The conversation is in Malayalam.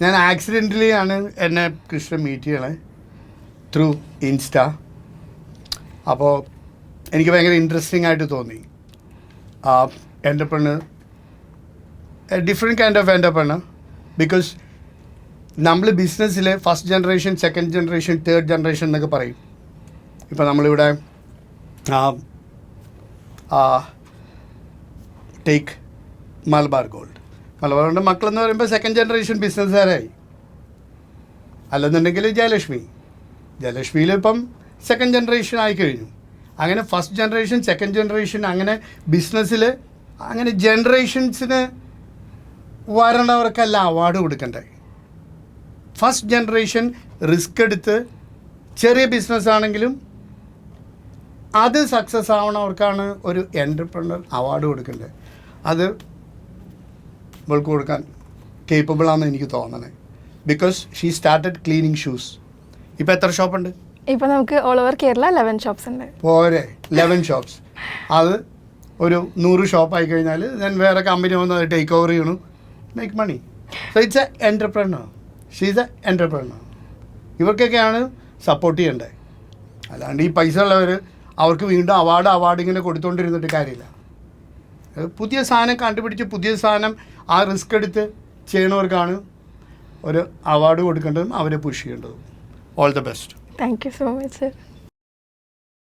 ഞാൻ ആക്സിഡൻ്റലി ആണ് എന്നെ കൃഷ്ണൻ മീറ്റ് ചെയ്യണത് ത്രൂ ഇൻസ്റ്റ. അപ്പോൾ എനിക്ക് ഭയങ്കര ഇൻട്രസ്റ്റിംഗ് ആയിട്ട് തോന്നി. Entrepreneur, different kind of entrepreneur. Because നമ്മൾ ബിസിനസ്സിൽ first generation, second generation, third generation എന്നൊക്കെ പറയും. ഇപ്പോൾ നമ്മളിവിടെ ടേക്ക് മലബാർ ഗോൾഡ്. മലബാർ ഗോൾഡിൻ്റെ മക്കളെന്ന് പറയുമ്പോൾ സെക്കൻഡ് ജനറേഷൻ ബിസിനസ്സുകാരായി. അല്ലെന്നുണ്ടെങ്കിൽ ജയലക്ഷ്മിയിൽ ഇപ്പം സെക്കൻഡ് ജനറേഷൻ ആയിക്കഴിഞ്ഞു. അങ്ങനെ ഫസ്റ്റ് ജനറേഷൻ, സെക്കൻഡ് ജനറേഷൻ, അങ്ങനെ ബിസിനസ്സിൽ അങ്ങനെ ജനറേഷൻസിന് വരണവർക്കല്ല അവാർഡ് കൊടുക്കണ്ടേ. ഫസ്റ്റ് ജനറേഷൻ റിസ്ക് എടുത്ത് ചെറിയ ബിസിനസ് ആണെങ്കിലും അത് സക്സസ് ആവണവർക്കാണ് ഒരു എൻ്റർപ്രണർ അവാർഡ് കൊടുക്കേണ്ടത്. അത് ഇവൾക്ക് കൊടുക്കാൻ കേപ്പബിൾ ആണെന്ന് എനിക്ക് തോന്നണേ. Because she started cleaning shoes. ഇപ്പോൾ എത്ര ഷോപ്പുണ്ട്? ഇപ്പോൾ നമുക്ക് ഓൾ ഓവർ കേരള 11 ഷോപ്സ് ഉണ്ട്. പോരെ, 11 ഷോപ്സ്. അത് ഒരു 100 ഷോപ്പായി കഴിഞ്ഞാൽ ഞാൻ വേറെ കമ്പനി വന്ന് ടേക്ക് ഓവർ ചെയ്യണു, make money. So it's a entrepreneur. She is a entrepreneur. ഇവർക്കൊക്കെയാണ് സപ്പോർട്ട് ചെയ്യേണ്ടത്. അല്ലാണ്ട് ഈ പൈസ ഉള്ളവർ അവർക്ക് വീണ്ടും അവാർഡ് ഇങ്ങനെ കൊടുത്തുകൊണ്ടിരുന്നിട്ട് കാര്യമില്ല. പുതിയ സാധനം കണ്ടുപിടിച്ച് പുതിയ സാധനം ആ റിസ്ക് എടുത്ത് ചെയ്യണവർക്കാണ് ഒരു അവാർഡ് കൊടുക്കേണ്ടതും അവരെ പുഷ് ചെയ്യേണ്ടതും. All the best. Thank you so much sir.